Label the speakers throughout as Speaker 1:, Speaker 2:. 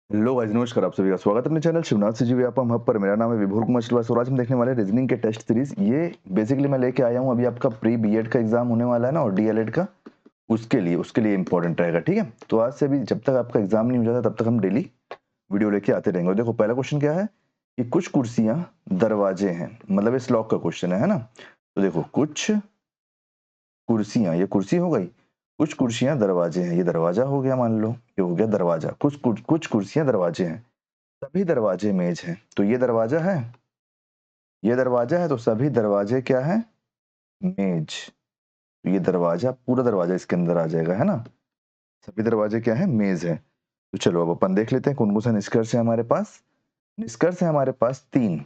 Speaker 1: Hello guys, नमस्कार। आप सभी का स्वागत है अपने चैनल शिवनाथ से जी व्यापम हब पर। मेरा नाम है विभोर कुमार श्रीवास्तव और आज हम देखने वाले हैं रीजनिंग के टेस्ट सीरीज। ये बेसिकली मैं लेके आया हूँ, अभी आपका प्री बीएड का एग्जाम होने वाला है ना, और डीएलएड का, उसके लिए इंपॉर्टेंट रहेगा। ठीक है, तो आज से भी जब तक आपका एग्जाम नहीं हो जाता तब तक हम डेली वीडियो लेके आते रहेंगे। और देखो, पहला क्वेश्चन क्या है कि कुछ कुर्सियां दरवाजे हैं, मतलब ये स्लॉक का क्वेश्चन है ना। तो देखो, कुछ कुर्सियां, ये कुर्सी हो गई, कुछ कुर्सियां दरवाजे हैं, ये दरवाजा हो गया, मान लो ये हो गया दरवाजा। कुछ कुर्सियां दरवाजे हैं, सभी दरवाजे मेज हैं। तो ये दरवाजा है, ये दरवाजा है, तो सभी दरवाजे क्या है, मेज। तो ये दरवाजा, पूरा दरवाजा इसके अंदर आ जाएगा, है ना। सभी दरवाजे क्या है, मेज है। तो चलो अब अपन देख लेते हैं कौन कौन सा निष्कर्ष है हमारे पास। निष्कर्ष है हमारे पास तीन,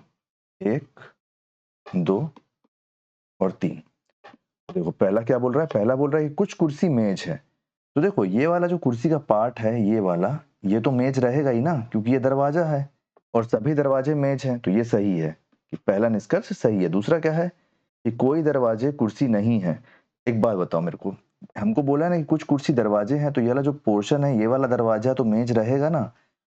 Speaker 1: एक, दो और तीन। देखो, पहला क्या बोल रहा है, पहला बोल रहा है कि कुछ कुर्सी मेज है। तो देखो, ये वाला जो कुर्सी का पार्ट है, ये वाला, ये तो मेज रहेगा ही ना, क्योंकि ये दरवाजा है और सभी दरवाजे मेज हैं। तो ये सही है कि पहला निष्कर्ष सही है। दूसरा क्या है कि कोई दरवाजे कुर्सी नहीं है। एक बात बताओ मेरे को, हमको बोला ना कि कुछ कुर्सी दरवाजे हैं, तो ये वाला जो पोर्शन है, ये वाला दरवाजा तो मेज रहेगा ना।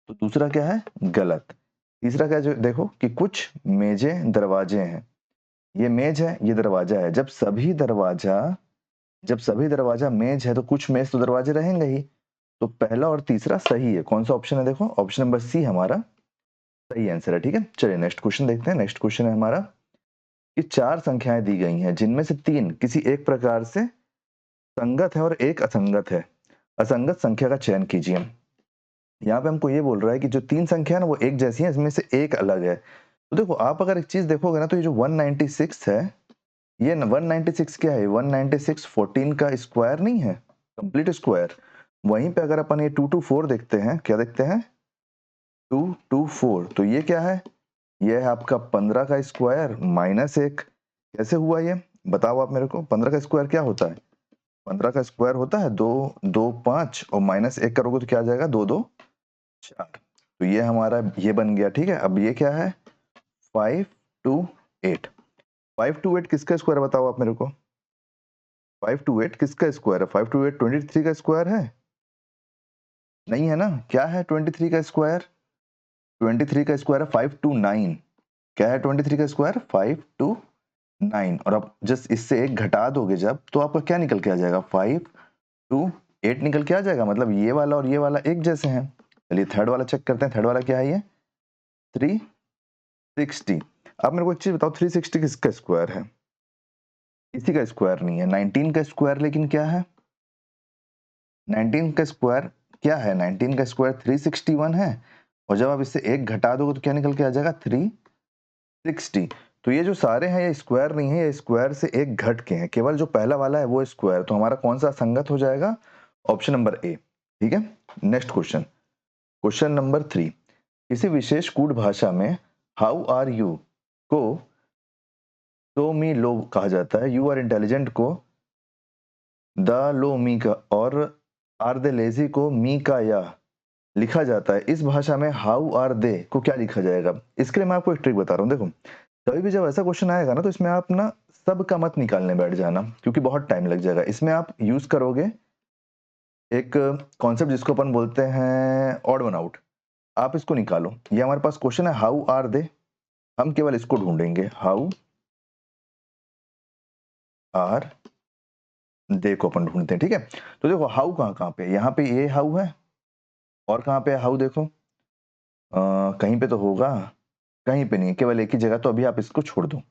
Speaker 1: तो दूसरा क्या है, गलत। तीसरा क्या, जो देखो कि कुछ मेजें दरवाजे हैं, ये मेज है, ये दरवाजा है। जब सभी दरवाजा मेज है तो कुछ मेज तो दरवाजे रहेंगे ही। तो पहला और तीसरा सही है। कौन सा ऑप्शन है, देखो ऑप्शन नंबर सी हमारा सही आंसर है। ठीक है, चलिए नेक्स्ट क्वेश्चन देखते हैं। नेक्स्ट क्वेश्चन है हमारा कि चार संख्याएं दी गई हैं, जिनमें से तीन किसी एक प्रकार से संगत है और एक असंगत है। असंगत संख्या का चयन कीजिए। यहाँ पे हमको ये बोल रहा है कि जो तीन संख्या है ना, वो एक जैसी है, इसमें से एक अलग है। तो देखो, आप अगर एक चीज देखोगे ना, तो ये जो 196 है, ये 196 क्या है, 196 14 का स्क्वायर नहीं है, कंप्लीट स्क्वायर। वहीं पे अगर अपन ये 224 देखते हैं, क्या देखते हैं, 224, तो ये क्या है, ये है आपका 15 का स्क्वायर माइनस एक। कैसे हुआ ये, बताओ आप मेरे को। 15 का स्क्वायर क्या होता है, 15 का स्क्वायर होता है दो, दो पांच, और माइनस एक करोगे तो क्या आ जाएगा, दो दो चार। तो ये हमारा ये बन गया। ठीक है, अब ये क्या है, 528। 528 किसका स्क्वायर बताओ आप मेरे को, 528 किसका स्क्वायर है, 528 23 का स्क्वायर है, नहीं है ना। क्या है 23 का स्क्वायर, 23 का स्क्वायर है 529। क्या है 23 का स्क्वायर, 529। और अब जस्ट इससे एक घटा दोगे जब, तो आपका क्या निकल के आ जाएगा, 528 निकल के आ जाएगा। मतलब ये वाला और ये वाला एक जैसे हैं। चलिए थर्ड वाला चेक करते हैं। थर्ड वाला क्या है, ये 360। अब मेरे को एक चीज बताओ, 360 किसका स्क्वायर है, किसी का स्क्वायर नहीं है। 19 का स्क्वायर लेकिन क्या है, 19 का स्क्वायर क्या है, 19 का स्क्वायर 361 है। और जब आप इससे एक घटा दोगे तो क्या निकल के आ जाएगा, 360। तो ये जो सारे हैं, ये स्क्वायर नहीं है, ये स्क्वायर से एक घट के हैं। केवल जो पहला वाला है वो स्क्वायर। तो हमारा कौन सा संगत हो जाएगा, ऑप्शन नंबर ए। ठीक है, नेक्स्ट क्वेश्चन, क्वेश्चन नंबर 3। किसी विशेष कूट भाषा में हाउ आर यू को तो मी लो कहा जाता है, यू आर इंटेलिजेंट को द लो मी का, और आर दे लेजी को मी का या लिखा जाता है। इस भाषा में हाउ आर दे को क्या लिखा जाएगा। इसके लिए मैं आपको एक ट्रिक बता रहा हूँ। देखो, कभी भी जब ऐसा क्वेश्चन आएगा ना, तो इसमें आप ना सबका मत निकालने बैठ जाना, क्योंकि बहुत टाइम लग जाएगा। इसमें आप यूज करोगे एक कॉन्सेप्ट जिसको अपन बोलते हैं ऑड वन आउट। आप इसको निकालो। ये हमारे पास क्वेश्चन है हाउ आर दे, हम केवल इसको ढूंढेंगे, हाउ आर दे को अपन ढूंढते हैं। ठीक है, तो देखो हाउ कहाँ कहाँ पे, यहाँ पे ये हाउ है, और कहाँ पे हाउ देखो, कहीं पे तो होगा, कहीं पे नहीं है, केवल एक ही जगह। तो अभी आप इसको छोड़ दो,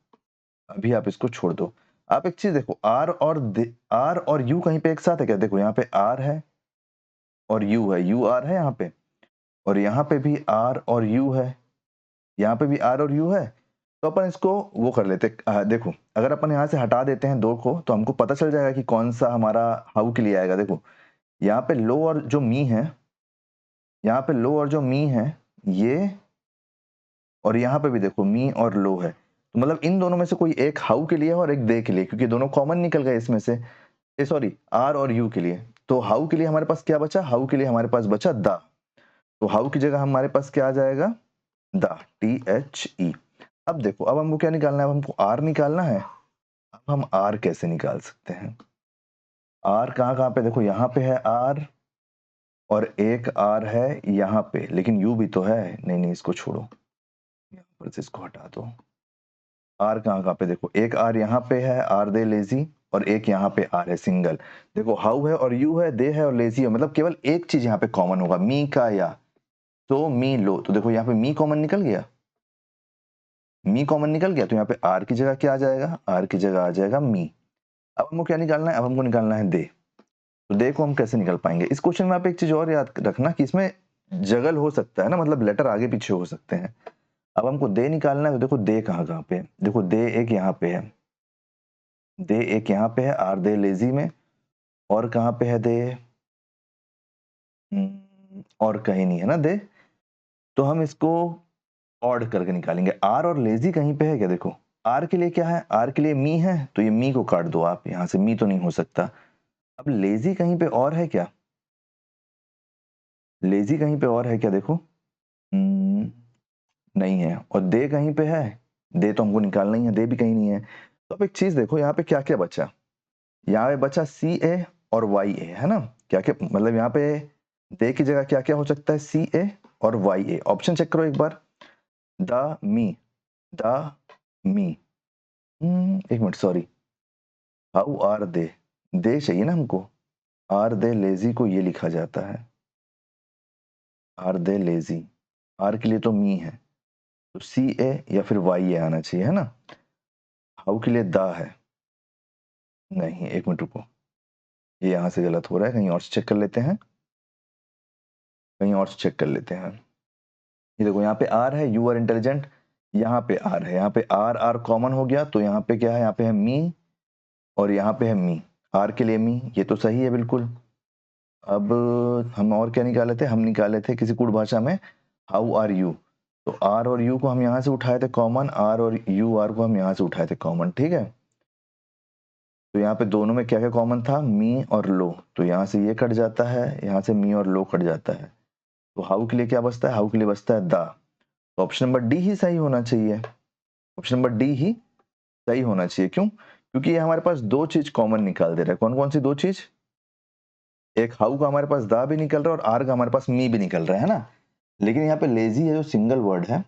Speaker 1: अभी आप इसको छोड़ दो। आप एक चीज देखो, आर और यू कहीं पे एक साथ है क्या, देखो यहाँ पे आर है और यू है, यू आर है यहाँ पे, और यहाँ पे भी आर और यू है, यहाँ पे भी आर और यू है। तो अपन इसको वो कर लेते, देखो अगर अपन यहाँ से हटा देते हैं दो को, तो हमको पता चल जाएगा कि कौन सा हमारा हाउ के लिए आएगा। देखो, यहाँ पे लो और जो मी है, यहाँ पे लो और जो मी है ये, और यहाँ पे भी देखो मी और लो है। तो मतलब इन दोनों में से कोई एक हाउ के लिए है और एक दे के लिए, क्योंकि दोनों कॉमन निकल गए इसमें से। सॉरी, आर और यू के लिए। तो हाउ के लिए हमारे पास क्या बचा, हाउ के लिए हमारे पास बचा द। तो हाउ की जगह हमारे पास क्या आ जाएगा, द, THE। अब देखो, अब हमको क्या निकालना है, अब हमको आर निकालना है। अब हम आर कैसे निकाल सकते हैं, आर कहाँ कहाँ पे, देखो यहाँ पे है आर, और एक आर है यहाँ पे, लेकिन यू भी तो है। नहीं नहीं, इसको छोड़ो, यहाँ पर से इसको हटा दो। आर कहाँ कहाँ पे देखो, एक आर यहाँ पे है, आर दे लेजी, और एक यहाँ पे आर है सिंगल। देखो हाउ है और यू है, दे है और लेजी है, मतलब केवल एक चीज यहाँ पे कॉमन होगा, मी का या, तो मी लो। तो देखो यहाँ पे मी कॉमन निकल गया, मी कॉमन निकल गया, तो यहाँ पे आर की जगह क्या आ जाएगा, आर की जगह आ जाएगा मी। अब हमको क्या निकालना है, अब हमको निकालना है दे। तो दे को हम कैसे निकाल पाएंगे, इस क्वेश्चन में आप एक चीज और याद रखना कि इसमें जगल हो सकता है ना, मतलब लेटर आगे पीछे हो सकते हैं। अब हमको दे निकालना है, तो देखो दे कहाँ कहाँ पे है, देखो दे एक यहाँ पे है, दे एक यहाँ पे है आर दे लेजी में, और कहाँ पे है दे, और कहीं नहीं है ना दे। तो हम इसको ऑड करके निकालेंगे। आर और लेजी कहीं पे है क्या, देखो आर के लिए क्या है, आर के लिए मी है, तो ये मी को काट दो आप, यहां से मी तो नहीं हो सकता। अब लेजी कहीं पे और है क्या, लेजी कहीं पे और है क्या, देखो नहीं है। और दे कहीं पे है, दे तो हमको निकालना ही है, दे भी कहीं नहीं है। तो अब एक चीज देखो यहाँ पे क्या क्या बचा, यहाँ पे बचा सी ए और वाई ए, है ना। क्या क्या मतलब यहाँ पे दे की जगह क्या क्या हो सकता है, सी ए और वाई ए। ऑप्शन चेक करो एक बार, द मी, द मी, एक minute sorry, how are they चाहिए ना हमको, आर दे लेजी को ये लिखा जाता है, आर दे लेजी, आर के लिए तो मी है, तो सी ए या फिर वाई ए आना चाहिए, है ना। हाउ के लिए दा है, नहीं एक मिनट रुको, ये यहां से गलत हो रहा है, कहीं और से चेक कर लेते हैं, कहीं और से चेक कर लेते हैं। ये देखो यहाँ पे आर है, यू आर इंटेलिजेंट, यहाँ पे आर है, यहाँ पे आर आर कॉमन हो गया, तो यहाँ पे क्या है, यहाँ पे है मी, और यहाँ पे है मी, आर के लिए मी, ये तो सही है बिल्कुल। अब हम और क्या निकाले थे, हम निकाले थे किसी कूट भाषा में हाउ आर यू, तो आर और यू को हम यहाँ से उठाए थे कॉमन, आर और यू आर को हम यहाँ से उठाए थे कॉमन, ठीक है। तो यहाँ पे दोनों में क्या क्या कॉमन था, मी और लो, तो यहाँ से ये कट जाता है, यहाँ से मी और लो कट जाता है, तो हाउ के लिए क्या बचता है, हाउ के लिए बचता है दा। तो ऑप्शन नंबर डी ही सही होना चाहिए, ऑप्शन नंबर डी ही सही होना चाहिए। क्यों, क्योंकि ये हमारे पास दो चीज कॉमन निकाल दे रहा है। कौन कौन सी दो चीज, एक हाउ का हमारे पास दा भी निकल रहा है, और आर का हमारे पास मी भी निकल रहा है ना। लेकिन यहाँ पे लेजी है जो सिंगल वर्ड है,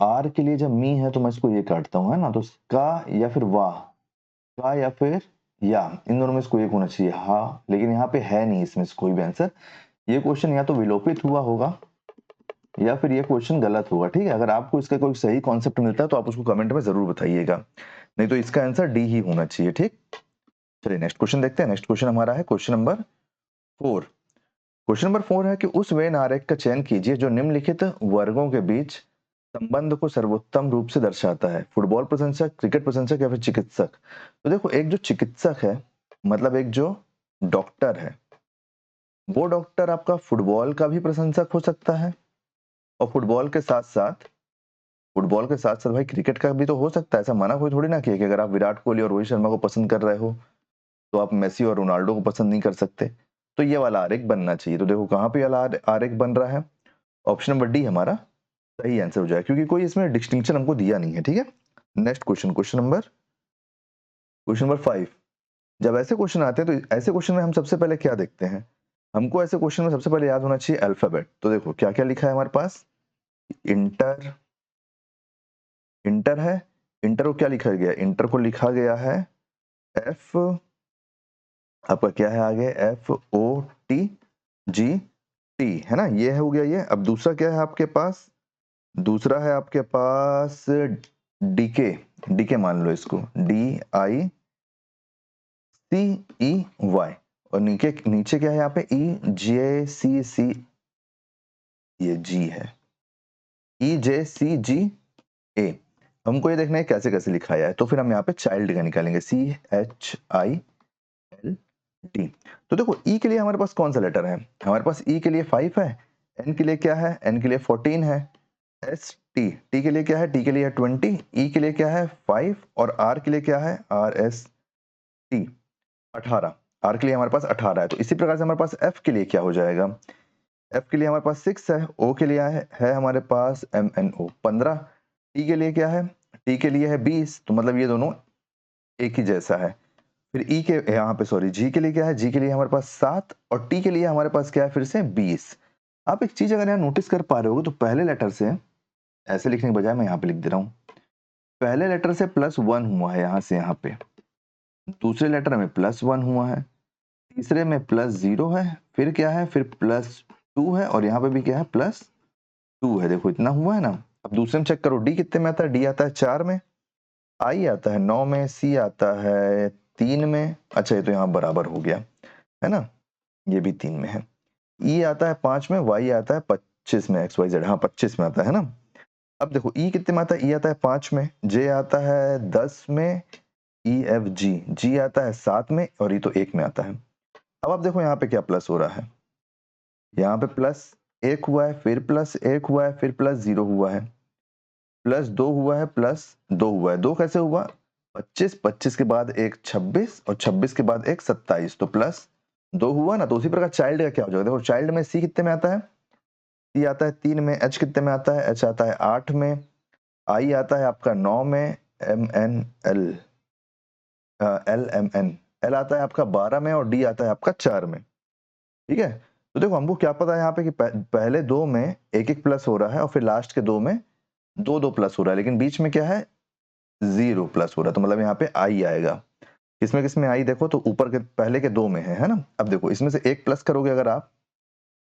Speaker 1: आर के लिए जब मी है तो मैं इसको ये काटता हूँ, है ना, तो का या फिर वाह, का या फिर या, इन दोनों में से कोई एक होना चाहिए, हाँ, लेकिन यहाँ पे है नहीं इसमें से कोई भी आंसर। ये क्वेश्चन या तो विलोपित हुआ होगा या फिर ये क्वेश्चन गलत होगा, ठीक है। अगर आपको इसका कोई सही कॉन्सेप्ट मिलता है तो आप उसको कमेंट में जरूर बताइएगा, नहीं तो इसका आंसर डी ही होना चाहिए, ठीक। चलिए नेक्स्ट क्वेश्चन देखते हैं। नेक्स्ट क्वेश्चन हमारा है क्वेश्चन नंबर 4। क्वेश्चन नंबर 4 है कि उस वेन आरेख का चयन कीजिए जो निम्नलिखित वर्गों के बीच संबंध को सर्वोत्तम रूप से दर्शाता है, फुटबॉल प्रशंसक, क्रिकेट प्रशंसक या फिर चिकित्सक। तो देखो एक जो चिकित्सक है, मतलब एक जो डॉक्टर है, वो डॉक्टर आपका फुटबॉल का भी प्रशंसक हो सकता है, और फुटबॉल के साथ साथ भाई क्रिकेट का भी तो हो सकता है। ऐसा मना कोई थोड़ी ना किया कि अगर आप विराट कोहली और रोहित शर्मा को पसंद कर रहे हो तो आप मेसी और रोनाल्डो को पसंद नहीं कर सकते। तो ये वाला आरेख बनना चाहिए। तो देखो कहाँ पे वाला आरेख बन रहा है, ऑप्शन नंबर डी हमारा सही आंसर हो जाएगा, क्योंकि कोई इसमें डिस्टिंक्शन हमको दिया नहीं है, ठीक है। Next question, question number 5। जब ऐसे क्वेश्चन आते हैं तो ऐसे क्वेश्चन में हम सबसे पहले क्या देखते हैं, हमको ऐसे क्वेश्चन में सबसे पहले याद होना चाहिए अल्फाबेट। तो देखो क्या क्या लिखा है हमारे पास, इंटर, इंटर है, इंटर को क्या लिखा गया, इंटर को लिखा गया है एफ, आपका क्या है आगे, F O T G T, है ना, ये हो गया ये। अब दूसरा क्या है आपके पास, दूसरा है आपके पास डीके, डीके मान लो इसको, D I C E Y, और नीचे नीचे क्या है यहाँ पे, ई जे सी सी, ये जी है, ई जे सी जी ए। हमको ये देखना है कैसे कैसे लिखाया है, तो फिर हम यहाँ पे चाइल्ड का निकालेंगे, C H I L D. तो देखो ई के लिए हमारे पास कौन सा लेटर है, हमारे पास ई के लिए 5 है, एन के लिए क्या है, एन के लिए 14 है, एस टी, टी के लिए क्या है, टी के लिए 20, ई के लिए क्या है 5, और आर के लिए क्या है, आर एस टी 18, आर के लिए हमारे पास 18 है। तो इसी प्रकार से हमारे पास एफ के लिए क्या हो जाएगा, एफ के लिए हमारे पास 6 है, ओ के लिए है हमारे पास एम एन ओ 15, टी के लिए क्या है, टी के लिए है 20, तो मतलब ये दोनों एक ही जैसा है। फिर ई के यहाँ पे सॉरी जी के लिए क्या है, जी के लिए हमारे पास 7 और टी के लिए हमारे पास क्या है फिर से 20। आप एक चीज अगर यहाँ नोटिस कर पा रहे हो तो पहले लेटर से ऐसे लिखने के बजाय मैं यहाँ पे लिख दे रहा हूँ, पहले लेटर से +1 हुआ है यहाँ से यहाँ पे, दूसरे लेटर में +1 हुआ है, तीसरे में +0 है, फिर क्या है फिर +2 है और यहाँ पे भी क्या है +2 है। देखो इतना हुआ है ना। अब दूसरे में चेक करो, डी कितने में आता है, डी आता है 4 में, आई आता है 9 में, सी आता है 3 में, अच्छा ये तो यहाँ बराबर हो गया है ना, ये भी 3 में है, ई आता है 5 में, वाई आता है 25 में, एक्स वाई जेड हाँ 25 में आता है ना। अब देखो ई कितने में आता है, ई आता है 5 में, जे आता है 10 में, ई एफ जी, जी आता है 7 में और ई तो 1 में आता है। अब आप देखो यहाँ पे क्या प्लस हो रहा है, यहाँ पे +1 हुआ है, फिर +1 हुआ है, फिर +0 हुआ है, +2 हुआ है, +2 हुआ है। 2 कैसे हुआ, 25, 25 के बाद एक 26 और 26 के बाद एक 27, तो +2 हुआ ना। तो उसी प्रकार चाइल्ड का क्या हो जाएगा, देखो चाइल्ड में सी कितने में आता है, सी आता है 3 में, एच कितने में आता है, एच आता है 8 में, आई आता है आपका 9 में, M N L L M N L आता है आपका 12 में और डी आता है आपका 4 में। ठीक है, तो देखो हमको क्या पता है यहाँ पे कि पहले दो में एक एक प्लस हो रहा है और फिर लास्ट के दो में दो दो प्लस हो रहा है, लेकिन बीच में क्या है 0 प्लस हो रहा है, तो मतलब यहाँ पे आई आएगा। किसमें किसमें आई देखो, तो ऊपर के पहले के दो में है ना। अब देखो इसमें से एक प्लस करोगे अगर आप,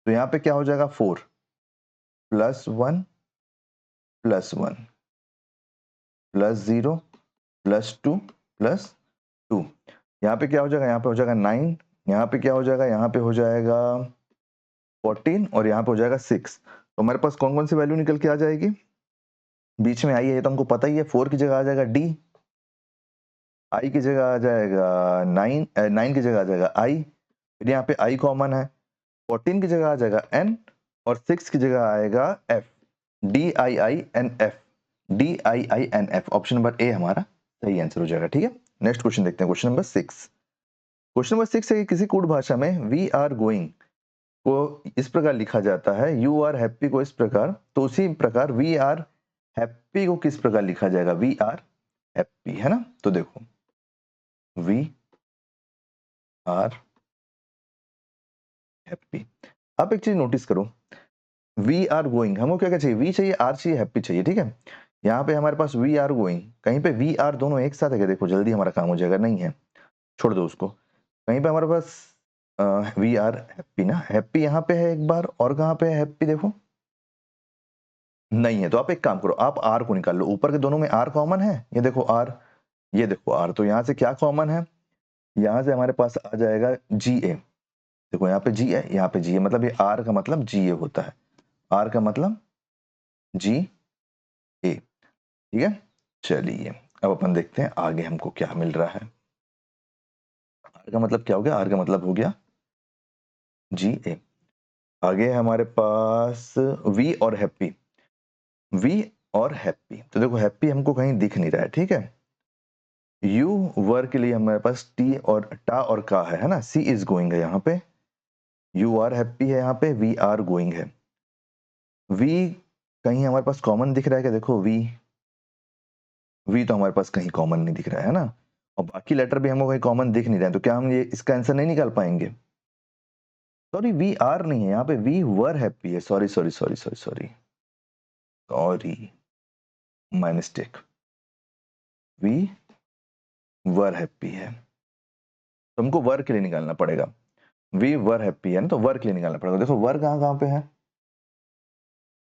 Speaker 1: तो यहाँ पे क्या हो जाएगा 4 +1 +1 +0 +2 +2, यहाँ पे क्या हो जाएगा, यहाँ पे हो जाएगा 9, यहाँ पे क्या हो जाएगा, यहाँ पे हो जाएगा 14 और यहाँ पे हो जाएगा 6। तो हमारे पास कौन कौन सी वैल्यू निकल के आ जाएगी, बीच में आई है ये तो हमको पता ही है, 4 की जगह आ जाएगा डी, आई की जगह आ जाएगा 9, 9 की जगह आ जाएगा आई, फिर यहाँ पे आई कॉमन है, 14 की जगह आ जाएगा एन और 6 की जगह आएगा F, D I I N F, D I I N F, option number A हमारा सही आंसर हो जाएगा। ठीक है, नेक्स्ट क्वेश्चन देखते हैं, क्वेश्चन नंबर 6। क्वेश्चन नंबर 6 है कि किसी कूट भाषा में वी आर गोइंग को इस प्रकार लिखा जाता है, यू आर हैप्पी को इस प्रकार, तो उसी प्रकार वी आर हैप्पी को किस प्रकार लिखा जाएगा, वी आर हैप्पी है ना। तो देखो वी आर हैप्पी, आप एक चीज नोटिस करो, वी आर गोइंग हमको क्या क्या चाहिए, वी चाहिए, आर चाहिए, हैप्पी चाहिए। ठीक है, यहाँ पे हमारे पास वी आर गोइंग, कहीं पे वी आर दोनों एक साथ है क्या, देखो जल्दी हमारा काम हो जाएगा, नहीं है छोड़ दो उसको। कहीं पे हमारे पास वी आर हैप्पी ना, हैप्पी यहाँ पे है एक बार, और कहाँ पे है हैप्पी देखो नहीं है, तो आप एक काम करो, आप आर को निकाल लो, ऊपर के दोनों में आर कॉमन है, ये देखो आर, ये देखो आर, तो यहाँ से क्या कॉमन है, यहाँ से हमारे पास आ जाएगा जी ए, देखो यहाँ पे जी है, यहाँ पे जी है, मतलब ये आर का मतलब जी ए होता है, आर का मतलब जी ए। ठीक है, चलिए अब अपन देखते हैं आगे हमको क्या मिल रहा है। आर का मतलब क्या हो गया, आर का मतलब हो गया जी ए। आगे हमारे पास वी और हैप्पी, वी और हैप्पी, तो देखो हैप्पी हमको कहीं दिख नहीं रहा है। ठीक है, यू वर के लिए हमारे पास टी और टा और का है ना, सी इज गोइंग है यहाँ पे, यू आर हैप्पी है यहाँ पे, वी आर गोइंग है, वी कहीं हमारे पास कॉमन दिख रहा है क्या, देखो वी, वी तो हमारे पास कहीं कॉमन नहीं दिख रहा है ना, और बाकी लेटर भी हमको कहीं कॉमन दिख नहीं रहे हैं, तो क्या हम ये इसका आंसर नहीं निकाल पाएंगे। सॉरी वी आर नहीं है यहाँ पे, वी वर हैप्पी है, sorry sorry sorry sorry sorry sorry my mistake, we were happy है, तो हमको वर के लिए निकालना पड़ेगा, वी वर हैप्पी है ना, तो वर के लिए निकालना पड़ेगा। देखो वर कहाँ कहाँ पे है,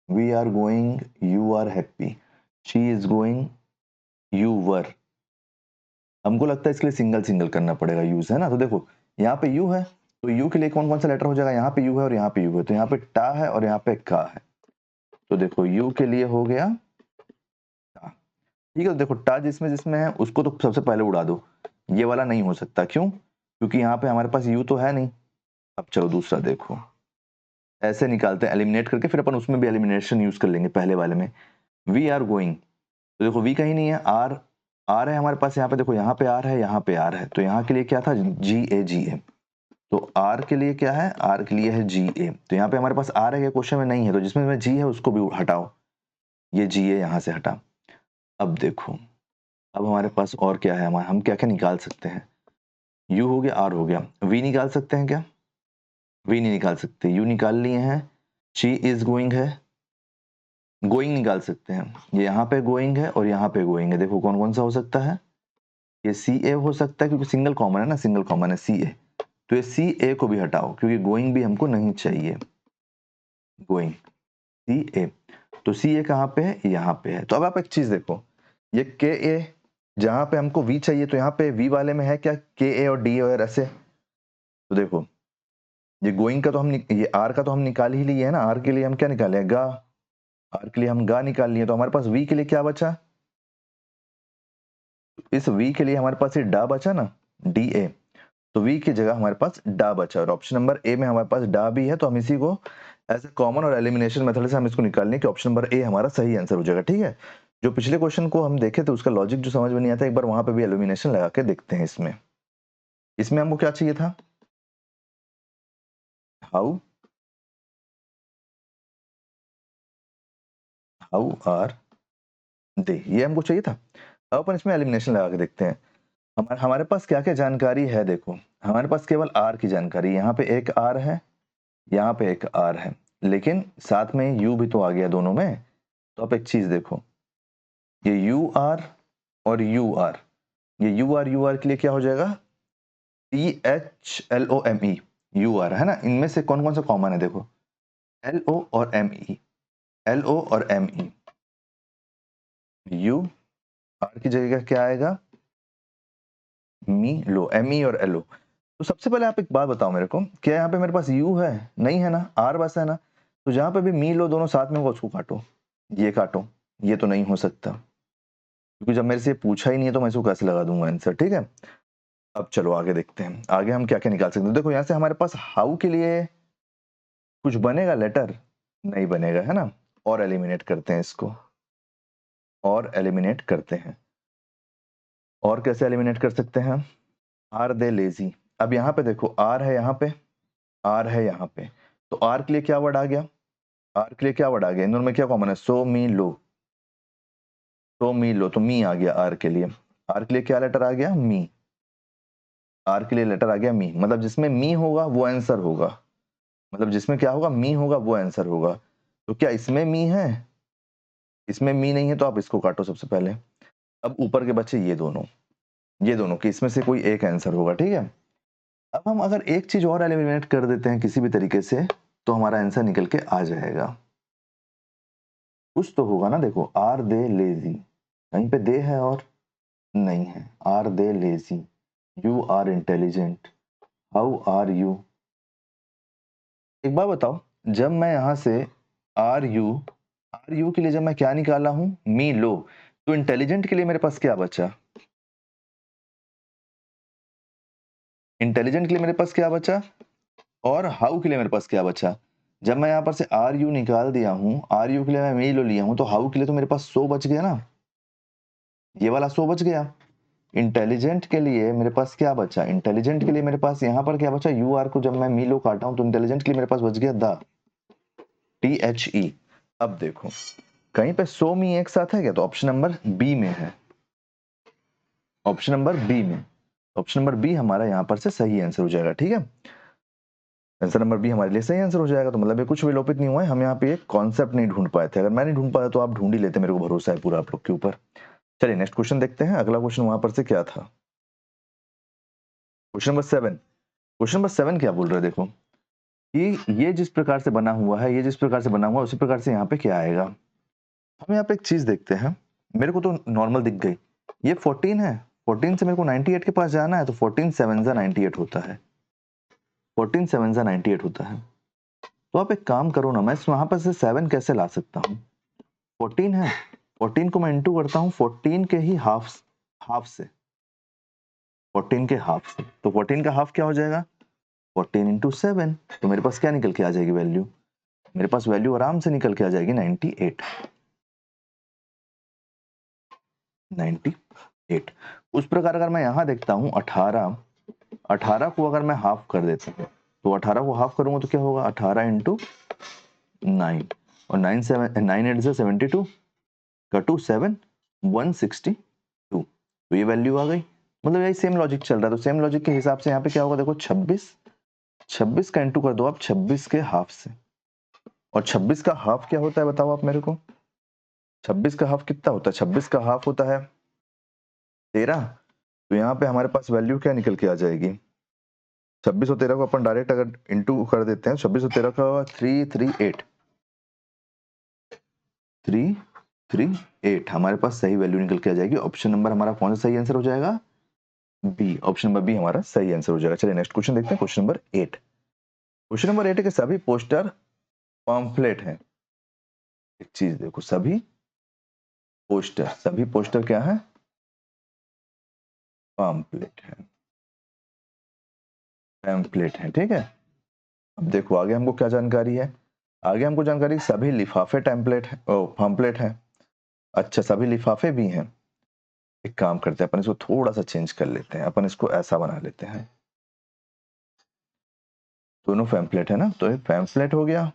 Speaker 1: we are going, you are happy, she is going, you were, हमको लगता है इसके लिए सिंगल सिंगल करना पड़ेगा यूज है ना। तो देखो यहाँ पे यू है, तो यू के लिए कौन कौन सा लेटर हो जाएगा, यहाँ पे यू है और यहाँ पे यू है, तो यहाँ पे टा है और यहाँ पे का है, तो देखो यू के लिए हो गया टा। ठीक है, तो देखो टा जिसमें जिसमें है उसको तो सबसे पहले उड़ा दो, ये वाला नहीं हो सकता, क्यों, क्योंकि यहाँ पे हमारे पास यू तो है नहीं। अब चलो दूसरा देखो, ऐसे निकालते हैं एलिमिनेट करके, फिर अपन उसमें भी एलिमिनेशन यूज कर लेंगे पहले वाले में। वी आर गोइंग, तो देखो वी कहीं नहीं है, आर, आर है हमारे पास यहाँ पे, देखो यहाँ पे आर है, यहाँ पे आर है, तो यहाँ के लिए क्या था जी ए, जी ए, तो आर के लिए क्या है, आर के लिए है जी ए, तो यहाँ पे हमारे पास आर है, क्वेश्चन में नहीं है, तो जिसमें जी है उसको भी हटाओ, ये जी ए यहाँ से हटा। अब देखो अब हमारे पास और क्या है, हमारे हम क्या क्या निकाल सकते हैं, U हो गया, R हो गया। V निकाल सकते हैं क्या? V नहीं निकाल सकते, U निकाल लिए हैं। She is going है, गोइंग निकाल सकते हैं। ये यहाँ पे गोइंग है और यहाँ पे गोइंग है। देखो कौन कौन सा हो सकता है? ये CA हो सकता है क्योंकि सिंगल कॉमन है ना, सिंगल कॉमन है CA। तो ये CA को भी हटाओ क्योंकि गोइंग भी हमको नहीं चाहिए। गोइंग CA, तो CA कहाँ पे है? यहाँ पे है। तो अब आप एक चीज देखो, ये KA जहाँ पे हमको V चाहिए तो यहाँ पे V वाले में है क्या KA और DA और ऐसे? तो देखो ये गोइंग का तो हम ये R का तो हम निकाल ही लिए है ना। R के लिए हम क्या निकाले? गा। R के लिए हम गा निकाल लिए, तो हमारे पास V के लिए क्या बचा? इस V के लिए हमारे पास ये डा बचा ना, DA। तो V की जगह हमारे पास डा बचा और ऑप्शन नंबर ए में हमारे पास डा भी है। तो हम इसी को एज ए कॉमन और एलिमिनेशन मेथड से हम इसको निकालने की ऑप्शन नंबर ए हमारा सही आंसर हो जाएगा। ठीक है, जो पिछले क्वेश्चन को हम देखे थे उसका लॉजिक जो समझ में नहीं आता, एक बार वहां पे भी एलिमिनेशन लगा के देखते हैं। इसमें इसमें हमको क्या चाहिए था? हाउ हाउ आर दे, ये हमको चाहिए था। अब अपन इसमें एलिमिनेशन लगा के देखते हैं। हमारे पास क्या क्या जानकारी है? देखो हमारे पास केवल आर की जानकारी, यहाँ पे एक आर है, यहाँ पे एक आर है, लेकिन साथ में यू भी तो आ गया दोनों में। तो आप एक चीज देखो, ये यू आर और यू आर, ये यू आर के लिए क्या हो जाएगा? THLOME, यू आर है ना। इनमें से कौन कौन सा कॉमन है? देखो LO और ME, LO और ME। यू आर की जगह क्या आएगा? मी लो, ME और LO। तो सबसे पहले आप एक बात बताओ मेरे को, क्या यहाँ पे मेरे पास यू है? नहीं है ना, आर बस है ना। तो जहां पे भी मी लो दोनों साथ में होगा उसको काटो, ये काटो, ये तो नहीं हो सकता क्योंकि जब मेरे से पूछा ही नहीं है तो मैं इसको कैसे लगा दूंगा आंसर। ठीक है, अब चलो आगे देखते हैं, आगे हम क्या क्या निकाल सकते हैं। देखो यहाँ से हमारे पास हाउ के लिए कुछ बनेगा? लेटर नहीं बनेगा है ना। और एलिमिनेट करते हैं इसको, और एलिमिनेट करते हैं। और कैसे एलिमिनेट कर सकते हैं? Are they lazy. अब यहाँ पे देखो आर है, यहाँ पे आर है, यहाँ पे। तो आर के लिए क्या वर्ड आ गया? आर के लिए क्या वर्ड आ गया? इन दोनों में क्या कॉमन है? सो मी लो, सो मी लो, तो मी आ गया आर के लिए। आर के लिए क्या लेटर आ गया? मी। आर के लिए लेटर आ गया मी, मतलब जिसमें मी होगा वो आंसर होगा, मतलब जिसमें क्या होगा? मी होगा वो आंसर होगा। तो क्या इसमें मी है? इसमें मी नहीं है तो आप इसको काटो सबसे पहले। अब ऊपर के बच्चे ये दोनों, ये दोनों कि इसमें से कोई एक आंसर होगा। ठीक है, अब हम अगर एक चीज और एलिमिनेट कर देते हैं किसी भी तरीके से तो हमारा आंसर निकल के आ जाएगा। कुछ तो होगा ना। देखो आर दे लेजी, कहीं पे दे है और नहीं है। Are they lazy, you are intelligent, how are you. एक बात बताओ, जब मैं यहां से आर यू के लिए जब मैं क्या निकाला हूं? मी लो, तो इंटेलिजेंट के लिए मेरे पास क्या बचा? इंटेलिजेंट के लिए मेरे पास क्या बचा? और हाउ के लिए मेरे पास क्या बचा? जब मैं यहां पर से आर यू निकाल दिया हूं, आर यू के लिए मैं मी लो लिया हूं, तो हाउ के लिए तो मेरे पास सो बच गया ना, ये वाला सो बच गया। इंटेलिजेंट के लिए मेरे पास क्या बचा? इंटेलिजेंट के लिए मेरे पास यहाँ पर क्या बचा? यू आर को जब मैं मी लो काटा हूं तो इंटेलिजेंट के लिए मेरे पास बच गया द, THE। अब देखो कहीं पे सो मी एक साथ है क्या? तो ऑप्शन नंबर बी में है, ऑप्शन नंबर बी में। ऑप्शन नंबर बी हमारा यहाँ पर से सही आंसर हो जाएगा। ठीक है, आंसर नंबर बी हमारे लिए सही आंसर हो जाएगा। तो मतलब ये कुछ विलोपित नहीं हुआ है, हम यहाँ पे एक कॉन्सेप्ट नहीं ढूंढ पाए थे। अगर मैं नहीं ढूंढ पाया तो आप ढूंढ ही लेते, मेरे को भरोसा है पूरा आप लोग के ऊपर। चलिए नेक्स्ट क्वेश्चन देखते हैं। अगला क्वेश्चन वहां पर से क्या था? Question number 7। क्वेश्चन नंबर 7 क्या बोल रहे हैं? देखो कि ये जिस प्रकार से बना हुआ है, ये जिस प्रकार से बना हुआ है उसी प्रकार से यहाँ पे क्या आएगा। हम यहाँ पे एक चीज देखते हैं, मेरे को तो नॉर्मल दिख गई, ये 14 है, 14 से मेरे को 98 के पास जाना है, तो 14 7 जा 98 होता है, 14 7 जा 98 होता है। तो आप एक काम करो ना, मैं वहां पर से 7 कैसे ला सकता हूँ? 14 है, 14 को मैं इंटू करता हूँ 14 के ही हाफ से, 14 के हाफ से। तो 14 का हाफ क्या हो जाएगा? 14 इंटू 7। तो मेरे पास क्या निकल के आ जाएगी वैल्यू? मेरे पास वैल्यू आराम से निकल के आ जाएगी 98। 98। उस प्रकार अगर मैं यहां देखता हूं 18, 18 को अगर मैं हाफ कर देता हूं तो 18 को हाफ करूंगा तो क्या होगा? 18 इंटू 9, और 9 8 से 72 का 2 7 162। तो ये वैल्यू आ गई। मतलब यही सेम लॉजिक चल रहा है, तो सेम लॉजिक के हिसाब से यहाँ पे क्या होगा, देखो 26 का इंटू कर दो आप 26 के हाफ से, और 26 का हाफ क्या होता है बताओ आप मेरे को, 26 का हाफ कितना होता है, 26 का हाफ होता है 13। तो यहाँ पे हमारे पास वैल्यू क्या निकल के आ जाएगी, 26 और 13 को अपन डायरेक्ट अगर इंटू कर देते हैं, 26 और 13 का 338 हमारे पास सही वैल्यू निकल के आ जाएगी। ऑप्शन नंबर हमारा कौन सा सही आंसर हो जाएगा, बी। ऑप्शन नंबर बी हमारा सही आंसर हो जाएगा। चलिए नेक्स्ट क्वेश्चन देखते हैं, क्वेश्चन नंबर 8। क्वेश्चन नंबर 8 के सभी पोस्टर पॉम्फलेट हैं। एक चीज देखो, सभी पोस्टर क्या है, पॉम्फलेट है, पैम्फलेट है, ठीक है। अब देखो आगे हमको क्या जानकारी है, आगे हमको जानकारी सभी लिफाफे टेम्पलेट है, पॉम्फलेट है। अच्छा सभी लिफाफे भी हैं। एक काम करते हैं अपन इसको थोड़ा सा चेंज कर लेते हैं, अपन इसको ऐसा बना लेते हैं, दोनों पैम्फलेट है ना, तो एक पैम्फलेट हो गया,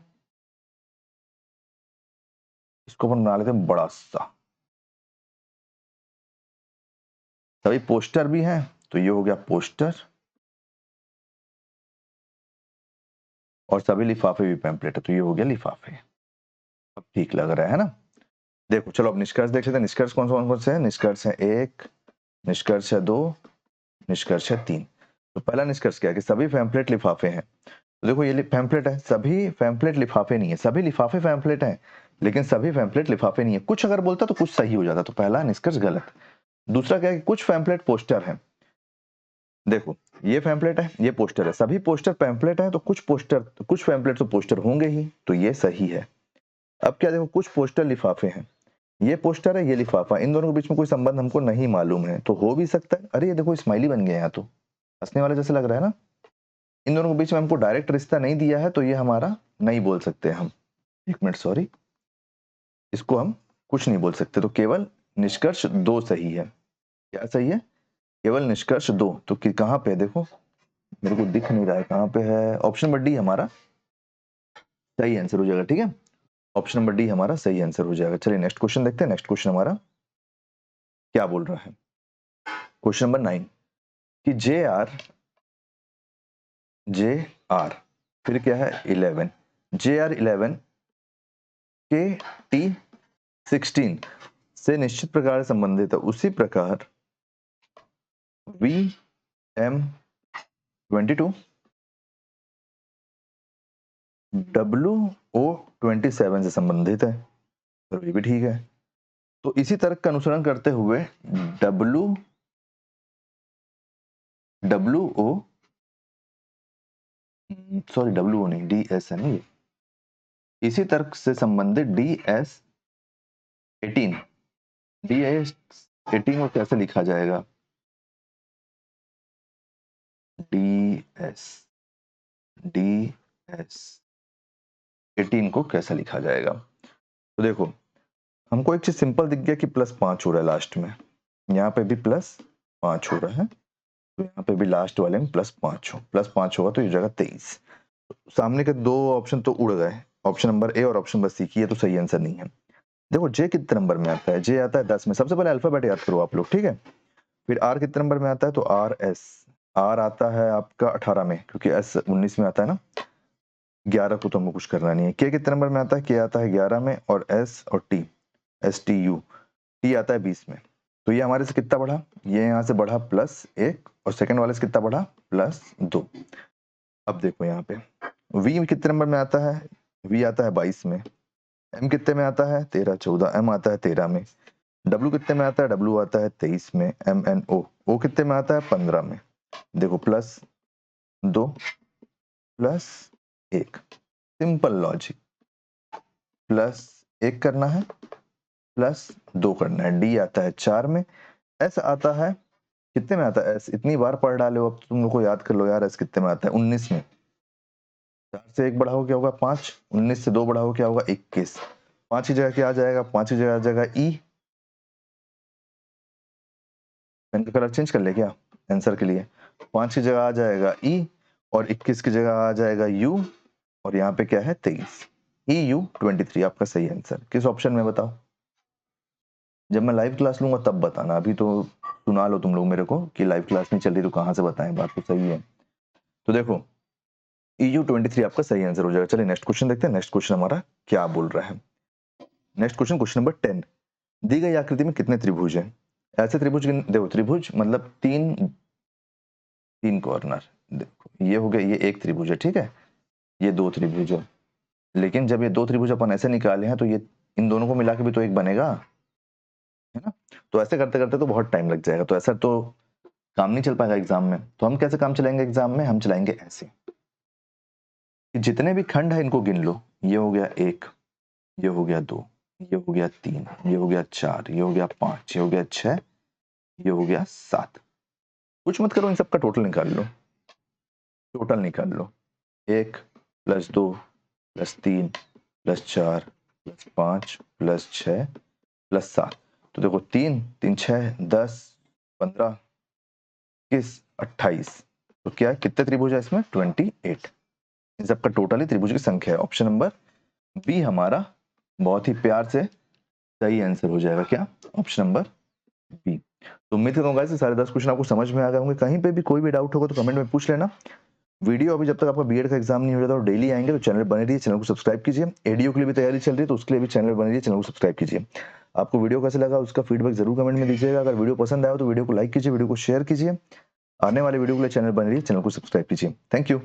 Speaker 1: इसको अपन बना लेते हैं बड़ा सा। सभी पोस्टर भी हैं, तो ये हो गया पोस्टर, और सभी लिफाफे भी पैम्फलेट है, तो ये हो गया लिफाफे। अब ठीक लग रहा है ना। देखो चलो अब निष्कर्ष देख लेते हैं, निष्कर्ष कौन से हैं, निष्कर्ष है 1, निष्कर्ष है 2, निष्कर्ष है 3। तो पहला निष्कर्ष क्या है कि सभी पैम्फलेट लिफाफे हैं। तो देखो ये पैम्फलेट है, सभी पैम्फलेट लिफाफे नहीं है, सभी लिफाफे पैम्फलेट हैं, लेकिन सभी पैम्फलेट लिफाफे नहीं है। कुछ अगर बोलता तो कुछ सही हो जाता, तो पहला निष्कर्ष गलत। दूसरा क्या है कि कुछ पैम्फलेट पोस्टर है। देखो ये पैम्फलेट है, ये पोस्टर है, सभी पोस्टर पैम्फलेट है, तो कुछ पैम्फलेट तो पोस्टर होंगे ही, तो ये सही है। अब क्या देखो, कुछ पोस्टर लिफाफे हैं, ये पोस्टर है ये लिफाफा, इन दोनों के बीच में कोई संबंध हमको नहीं मालूम है, तो हो भी सकता है। अरे ये देखो स्माइली बन गया यहाँ, तो हंसने वाले जैसे लग रहा है ना। इन दोनों के बीच में हमको डायरेक्ट रिश्ता नहीं दिया है, तो ये हमारा नहीं बोल सकते हम। एक मिनट सॉरी, इसको हम कुछ नहीं बोल सकते, तो केवल निष्कर्ष 2 सही है। क्या सही है, केवल निष्कर्ष 2। तो कहाँ पे है देखो, मेरे को दिख नहीं रहा है कहाँ पे है। ऑप्शन नंबर डी हमारा सही आंसर हो जाएगा, ठीक है। ऑप्शन नंबर डी हमारा सही आंसर हो जाएगा। चलिए नेक्स्ट क्वेश्चन देखते हैं, नेक्स्ट क्वेश्चन हमारा क्या बोल रहा है। क्वेश्चन नंबर 9 कि जे आर फिर क्या है 11, जे आर 11 के टी 16 से निश्चित प्रकार से संबंधित है, उसी प्रकार वी एम 22 डब्ल्यू ओ 27 से संबंधित है, तो ये भी ठीक है। तो इसी तर्क का अनुसरण करते हुए W O sorry W O नहीं, डी एस है नहीं, इसी तर्क से संबंधित डी एस 18 को कैसे लिखा जाएगा, डी एस 18 को कैसे लिखा जाएगा। तो देखो हमको एक चीज सिंपल दिख गया कि +5 हो रहा है लास्ट में, यहाँ पे भी +5 हो रहा है, तो यहाँ पे भी लास्ट वाले में +5 होगा, तो ये जगह 23। सामने के 2 ऑप्शन तो उड़ गए, ऑप्शन नंबर ए और ऑप्शन नंबर सी की, ये तो सही आंसर नहीं है। देखो जे कितने नंबर में आता है, जे आता है 10 में। सबसे पहले अल्फाबेट याद करो आप लोग, ठीक है। फिर आर कितने नंबर में आता है, तो आर आता है आपका 18 में, क्योंकि एस 19 में आता है ना। 11 को तो हमको कुछ करना नहीं है। के कितने नंबर में आता है, के आता है 11 में, और एस और टी टी आता है 20 में। तो ये हमारे से कितना बढ़ा, ये यहाँ से बढ़ा +1, और सेकंड वाले से कितना बढ़ा +2। अब देखो यहाँ पे वी कितने नंबर में आता है, वी आता है 22 में। एम कितने में आता है 13 14, एम आता है 13 में। डब्ल्यू कितने में आता है, डब्ल्यू आता है 23 में। एम एन ओ कितने में आता है 15 में। देखो +2 +1, सिंपल लॉजिक, +1 करना है, +2 करना है। डी आता है 4 में, एस आता है कितने में आता है, एस इतनी बार पढ़ डाले हो, अब तुम लोग को याद कर लो यार, एस कितने में आता है 19 में। 4 से 1 बढ़ाओ क्या होगा 5, 19 से 2 बढ़ाओ क्या होगा 21। 5 की जगह क्या आ जाएगा, 5 की जगह आ जाएगा ई। पेन का कलर चेंज कर ले क्या आंसर के लिए, 5 की जगह आ जाएगा ई, और 21 की जगह आ जाएगा यू, और यहाँ पे क्या है 23। EU23 आपका सही आंसर। किस ऑप्शन में बताओ, जब मैं लाइव क्लास लूंगा तब बताना, अभी तो सुना लो तुम लोग मेरे को कि लाइव क्लास नहीं चल रही तो कहाँ से बताएं, बात तो सही है। तो देखो EU23 आपका सही आंसर हो जाएगा। चलिए नेक्स्ट क्वेश्चन देखते हैं, नेक्स्ट क्वेश्चन हमारा क्या बोल रहा है। नेक्स्ट क्वेश्चन, क्वेश्चन नंबर 10, दी गई आकृति में कितने त्रिभुज हैं? ऐसे त्रिभुज देखो, त्रिभुज मतलब तीन कॉर्नर, देखो ये हो गया, ये एक त्रिभुज है, ठीक है, ये दो त्रिभुज है, लेकिन जब ये दो त्रिभुज अपन ऐसे निकाले हैं तो ये इन दोनों को मिला के भी तो एक बनेगा, है ना। तो ऐसे करते करते तो बहुत टाइम लग जाएगा, तो ऐसा तो काम नहीं चल पाएगा एग्जाम में। तो हम कैसे काम चलाएंगे एग्जाम में? हम चलाएंगे ऐसे कि जितने भी खंड है इनको गिन लो। ये हो गया 1, ये हो गया 2, ये हो गया 3, ये हो गया 4, ये हो गया 5, ये हो गया 6, ये हो गया 7। कुछ मत करो, इन सबका टोटल निकाल लो, टोटल निकाल लो। 1 + 2 + 3 + 4 + 5 + 6 + 7। तो देखो 3 3 6 10 15 21 28। तो क्या है, कितने त्रिभुज है इसमें? 28। इन सबका टोटल ही त्रिभुज की संख्या है। ऑप्शन नंबर बी हमारा बहुत ही प्यार से सही आंसर हो जाएगा। क्या? Option number B. तो उम्मीद करता हूँ गाइस सारे 10 क्वेश्चन आपको समझ में आ गए होंगे। कहीं पे भी कोई भी डाउट होगा तो कमेंट में पूछ लेना। वीडियो अभी जब तक आपका बीएड का एग्जाम नहीं हो जाता और डेली आएंगे तो चैनल बने रहिए, चैनल को सब्सक्राइब कीजिए। एडीओ के लिए भी तैयारी चल रही है तो उसके लिए भी चैनल बने रहिए, चैनल को सब्सक्राइब कीजिए। आपको वीडियो कैसे लगा उसका फीडबैक जरूर कमेंट में दीजिएगा। अगर वीडियो पसंद आया तो वीडियो को लाइक कीजिए, वीडियो को शेयर कीजिए। आने वाले वीडियो के लिए चैनल बने रहिए, चैनल को सब्सक्राइब कीजिए। Thank you.